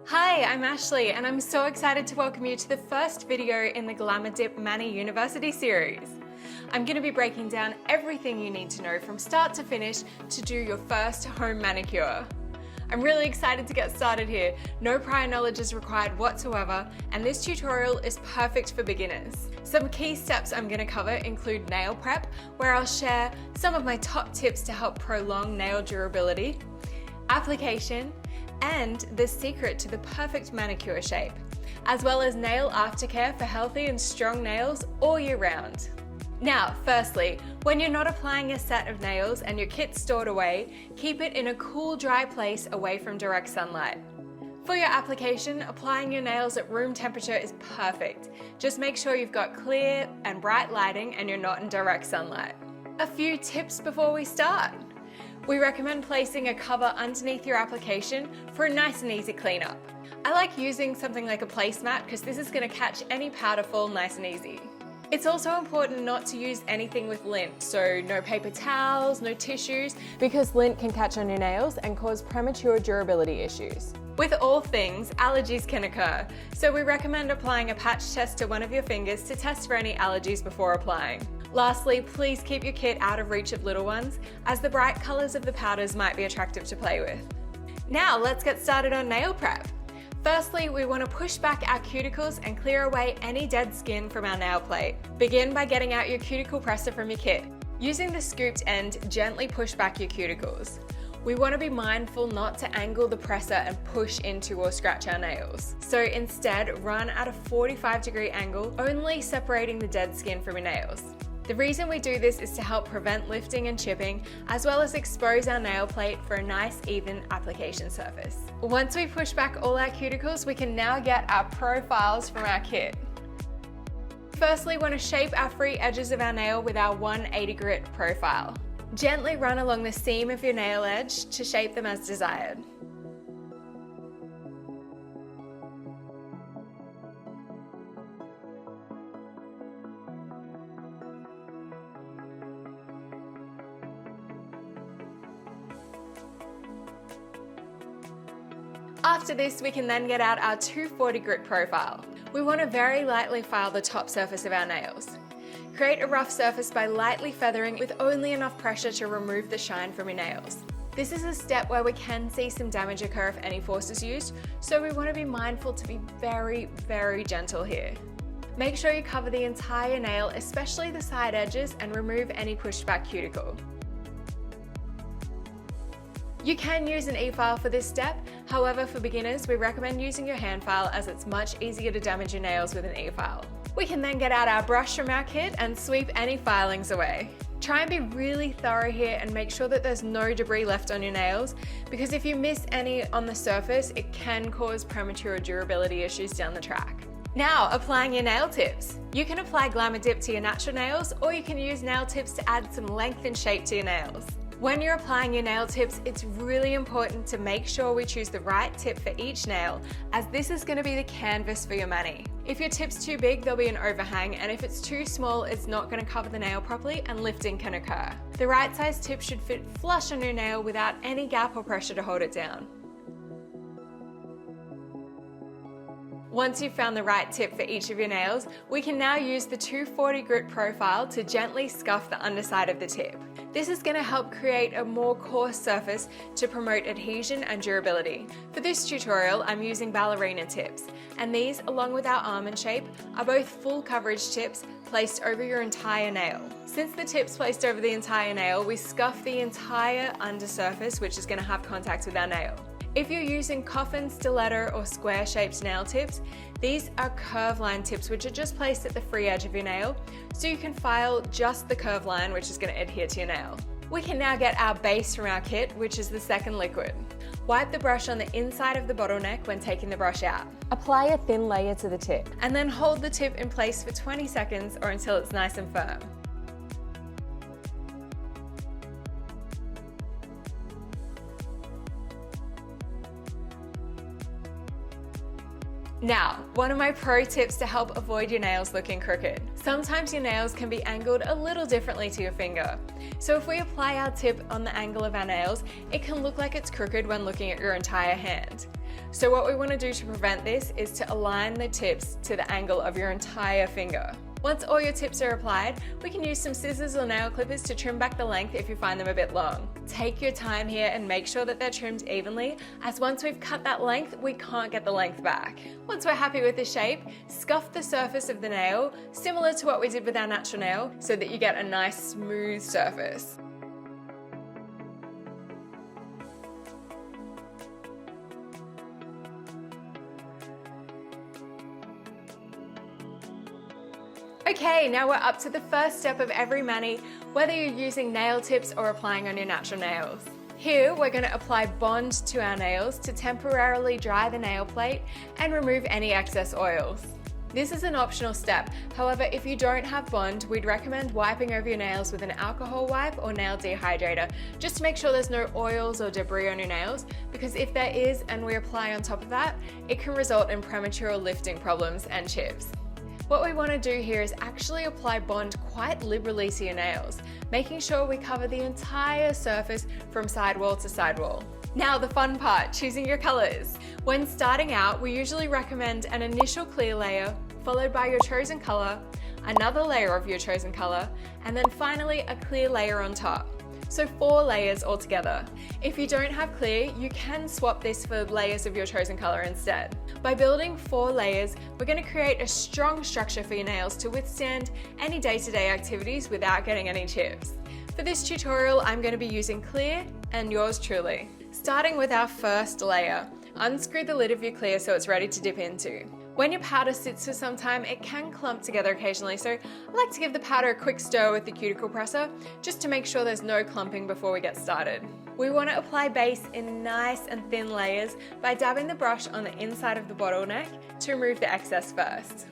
Hi, I'm Ashley and I'm so excited to welcome you to the first video in the GLAMRDiP Mani University series. I'm going to be breaking down everything you need to know from start to finish to do your first home manicure. I'm really excited to get started here. No prior knowledge is required whatsoever, and this tutorial is perfect for beginners. Some key steps I'm going to cover include nail prep, where I'll share some of my top tips to help prolong nail durability, application, and the secret to the perfect manicure shape, as well as nail aftercare for healthy and strong nails all year round. Now, firstly, when you're not applying a set of nails and your kit's stored away, keep it in a cool, dry place away from direct sunlight. For your application, applying your nails at room temperature is perfect. Just make sure you've got clear and bright lighting and you're not in direct sunlight. A few tips before we start. We recommend placing a cover underneath your application for a nice and easy cleanup. I like using something like a placemat because this is going to catch any powder fall nice and easy. It's also important not to use anything with lint, so no paper towels, no tissues, because lint can catch on your nails and cause premature durability issues. With all things, allergies can occur, so we recommend applying a patch test to one of your fingers to test for any allergies before applying. Lastly, please keep your kit out of reach of little ones, as the bright colours of the powders might be attractive to play with. Now let's get started on nail prep. Firstly, we want to push back our cuticles and clear away any dead skin from our nail plate. Begin by getting out your cuticle presser from your kit. Using the scooped end, gently push back your cuticles. We want to be mindful not to angle the presser and push into or scratch our nails. So instead, run at a 45-degree angle, only separating the dead skin from your nails. The reason we do this is to help prevent lifting and chipping, as well as expose our nail plate for a nice, even application surface. Once we push back all our cuticles, we can now get our profiles from our kit. Firstly, we want to shape our free edges of our nail with our 180 grit profile. Gently run along the seam of your nail edge to shape them as desired. After this, we can then get out our 240 grit profile. We want to very lightly file the top surface of our nails. Create a rough surface by lightly feathering with only enough pressure to remove the shine from your nails. This is a step where we can see some damage occur if any force is used, so we want to be mindful to be very, very gentle here. Make sure you cover the entire nail, especially the side edges, and remove any pushed back cuticle. You can use an e-file for this step, however for beginners we recommend using your hand file as it's much easier to damage your nails with an e-file. We can then get out our brush from our kit and sweep any filings away. Try and be really thorough here and make sure that there's no debris left on your nails, because if you miss any on the surface, it can cause premature durability issues down the track. Now, applying your nail tips. You can apply GLAMRDiP to your natural nails, or you can use nail tips to add some length and shape to your nails. When you're applying your nail tips, it's really important to make sure we choose the right tip for each nail, as this is going to be the canvas for your mani. If your tip's too big, there'll be an overhang, and if it's too small, it's not going to cover the nail properly and lifting can occur. The right size tip should fit flush on your nail without any gap or pressure to hold it down. Once you've found the right tip for each of your nails, we can now use the 240 grit profile to gently scuff the underside of the tip. This is going to help create a more coarse surface to promote adhesion and durability. For this tutorial, I'm using ballerina tips, and these, along with our almond shape, are both full coverage tips placed over your entire nail. Since the tip's placed over the entire nail, we scuff the entire undersurface, which is going to have contact with our nail. If you're using coffin, stiletto, or square-shaped nail tips, these are curve line tips which are just placed at the free edge of your nail, so you can file just the curve line which is going to adhere to your nail. We can now get our base from our kit, which is the second liquid. Wipe the brush on the inside of the bottleneck when taking the brush out. Apply a thin layer to the tip, and then hold the tip in place for 20 seconds or until it's nice and firm. Now, one of my pro tips to help avoid your nails looking crooked. Sometimes your nails can be angled a little differently to your finger. So if we apply our tip on the angle of our nails, it can look like it's crooked when looking at your entire hand. So what we want to do to prevent this is to align the tips to the angle of your entire finger. Once all your tips are applied, we can use some scissors or nail clippers to trim back the length if you find them a bit long. Take your time here and make sure that they're trimmed evenly, as once we've cut that length, we can't get the length back. Once we're happy with the shape, scuff the surface of the nail, similar to what we did with our natural nail, so that you get a nice smooth surface. Okay, now we're up to the first step of every mani, whether you're using nail tips or applying on your natural nails. Here, we're going to apply Bond to our nails to temporarily dry the nail plate and remove any excess oils. This is an optional step. However, if you don't have Bond, we'd recommend wiping over your nails with an alcohol wipe or nail dehydrator, just to make sure there's no oils or debris on your nails, because if there is and we apply on top of that, it can result in premature lifting problems and chips. What we want to do here is actually apply Bond quite liberally to your nails, making sure we cover the entire surface from sidewall to sidewall. Now the fun part, choosing your colors. When starting out, we usually recommend an initial clear layer, followed by your chosen color, another layer of your chosen color, and then finally a clear layer on top. So 4 layers altogether. If you don't have clear, you can swap this for layers of your chosen color instead. By building 4 layers, we're going to create a strong structure for your nails to withstand any day-to-day activities without getting any chips. For this tutorial, I'm going to be using clear and yours truly. Starting with our first layer, unscrew the lid of your clear so it's ready to dip into. When your powder sits for some time, it can clump together occasionally, so I like to give the powder a quick stir with the cuticle presser, just to make sure there's no clumping before we get started. We want to apply base in nice and thin layers by dabbing the brush on the inside of the bottleneck to remove the excess first.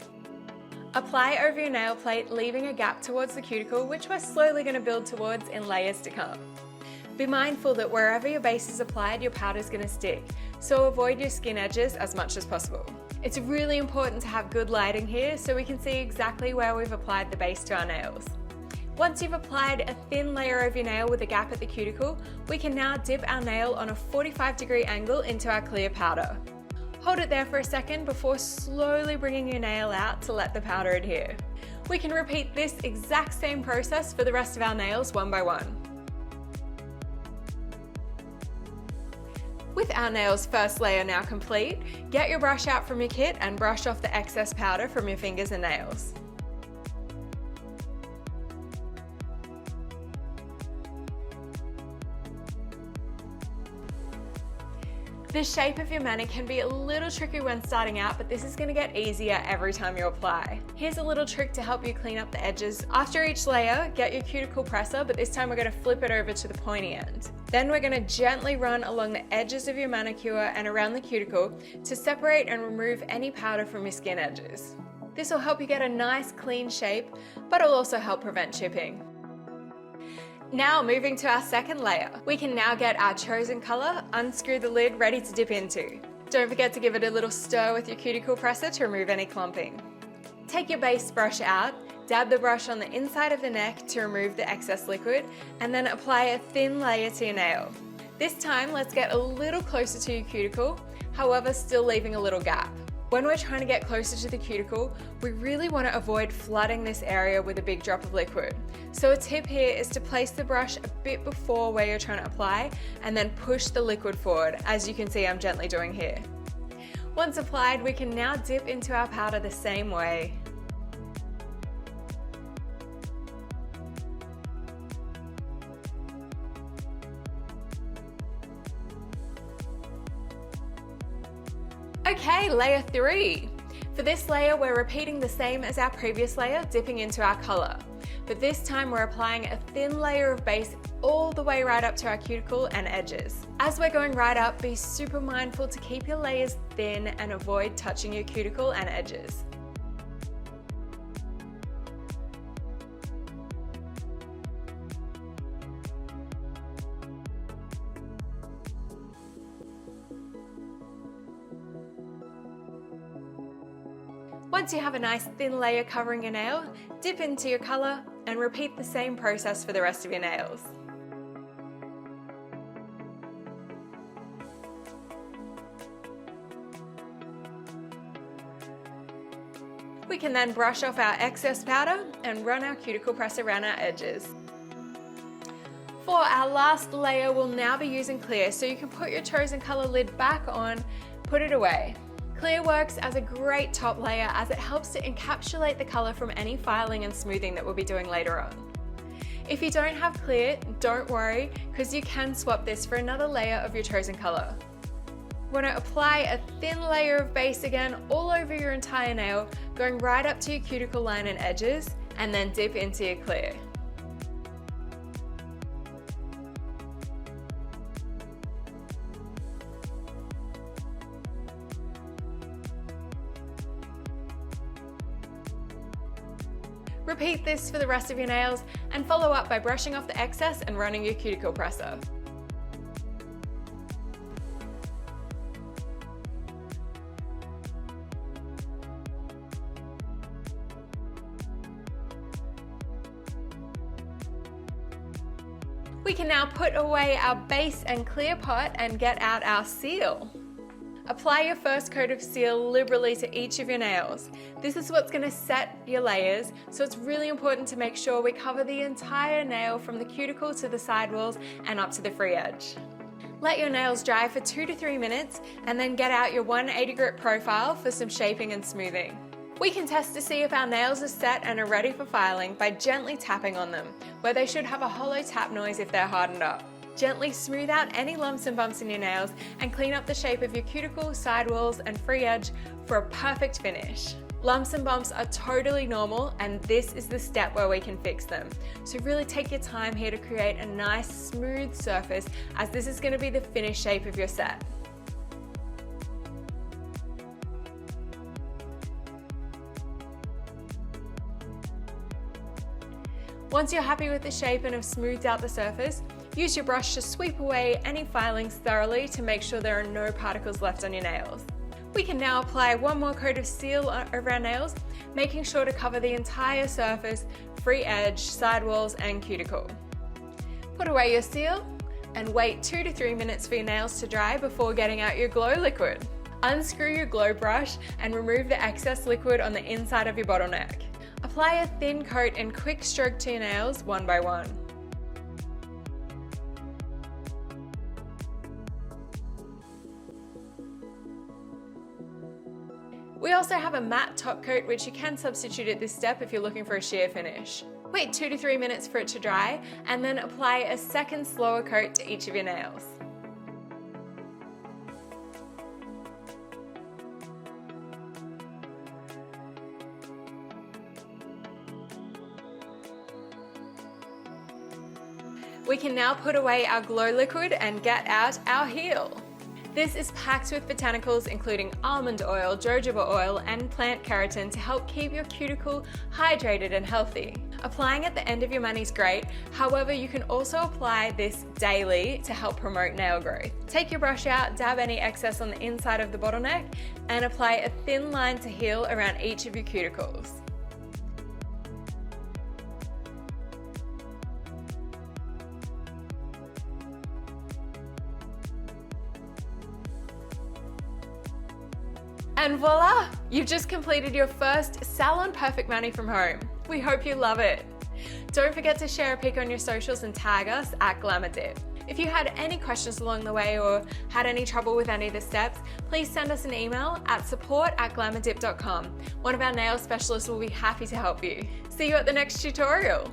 Apply over your nail plate, leaving a gap towards the cuticle, which we're slowly going to build towards in layers to come. Be mindful that wherever your base is applied, your powder is going to stick, so avoid your skin edges as much as possible. It's really important to have good lighting here so we can see exactly where we've applied the base to our nails. Once you've applied a thin layer over your nail with a gap at the cuticle, we can now dip our nail on a 45-degree angle into our clear powder. Hold it there for a second before slowly bringing your nail out to let the powder adhere. We can repeat this exact same process for the rest of our nails one by one. With our nails' first layer now complete, get your brush out from your kit and brush off the excess powder from your fingers and nails. The shape of your mani can be a little tricky when starting out, but this is going to get easier every time you apply. Here's a little trick to help you clean up the edges. After each layer, get your cuticle presser, but this time we're going to flip it over to the pointy end. Then we're going to gently run along the edges of your manicure and around the cuticle to separate and remove any powder from your skin edges. This will help you get a nice clean shape, but it'll also help prevent chipping. Now moving to our second layer, we can now get our chosen color, unscrew the lid, ready to dip into. Don't forget to give it a little stir with your cuticle presser to remove any clumping. Take your base brush out, dab the brush on the inside of the neck to remove the excess liquid, and then apply a thin layer to your nail. This time, let's get a little closer to your cuticle, however still leaving a little gap. When we're trying to get closer to the cuticle, we really want to avoid flooding this area with a big drop of liquid. So a tip here is to place the brush a bit before where you're trying to apply and then push the liquid forward, as you can see I'm gently doing here. Once applied, we can now dip into our powder the same way. Okay, layer 3. For this layer, we're repeating the same as our previous layer, dipping into our color. But this time we're applying a thin layer of base all the way right up to our cuticle and edges. As we're going right up, be super mindful to keep your layers thin and avoid touching your cuticle and edges. Once you have a nice thin layer covering your nail, dip into your color and repeat the same process for the rest of your nails. We can then brush off our excess powder and run our cuticle press around our edges. For our last layer, we'll now be using clear, so you can put your chosen color lid back on, put it away. Clear works as a great top layer as it helps to encapsulate the color from any filing and smoothing that we'll be doing later on. If you don't have clear, don't worry, because you can swap this for another layer of your chosen color. Want to apply a thin layer of base again all over your entire nail, going right up to your cuticle line and edges, and then dip into your clear. Repeat this for the rest of your nails and follow up by brushing off the excess and running your cuticle presser. We can now put away our base and clear pot and get out our seal. Apply your first coat of seal liberally to each of your nails. This is what's going to set your layers, so it's really important to make sure we cover the entire nail from the cuticle to the sidewalls and up to the free edge. Let your nails dry for 2 to 3 minutes and then get out your 180 grit profile for some shaping and smoothing. We can test to see if our nails are set and are ready for filing by gently tapping on them, where they should have a hollow tap noise if they're hardened up. Gently smooth out any lumps and bumps in your nails and clean up the shape of your cuticle, sidewalls, and free edge for a perfect finish. Lumps and bumps are totally normal, and this is the step where we can fix them. So really take your time here to create a nice smooth surface, as this is going to be the finished shape of your set. Once you're happy with the shape and have smoothed out the surface, use your brush to sweep away any filings thoroughly to make sure there are no particles left on your nails. We can now apply one more coat of seal over our nails, making sure to cover the entire surface, free edge, sidewalls, and cuticle. Put away your seal and wait 2 to 3 minutes for your nails to dry before getting out your glow liquid. Unscrew your glow brush and remove the excess liquid on the inside of your bottleneck. Apply a thin coat and quick stroke to your nails one by one. We also have a matte top coat which you can substitute at this step if you're looking for a sheer finish. Wait 2 to 3 minutes for it to dry and then apply a second slower coat to each of your nails. We can now put away our glow liquid and get out our heel. This is packed with botanicals including almond oil, jojoba oil, and plant keratin to help keep your cuticle hydrated and healthy. Applying at the end of your mani is great, however you can also apply this daily to help promote nail growth. Take your brush out, dab any excess on the inside of the bottleneck, and apply a thin line to heel around each of your cuticles. And voila! You've just completed your first salon-perfect mani from home. We hope you love it. Don't forget to share a pic on your socials and tag us at GLAMRDiP. If you had any questions along the way or had any trouble with any of the steps, please send us an email at support@glamrdip.com. One of our nail specialists will be happy to help you. See you at the next tutorial.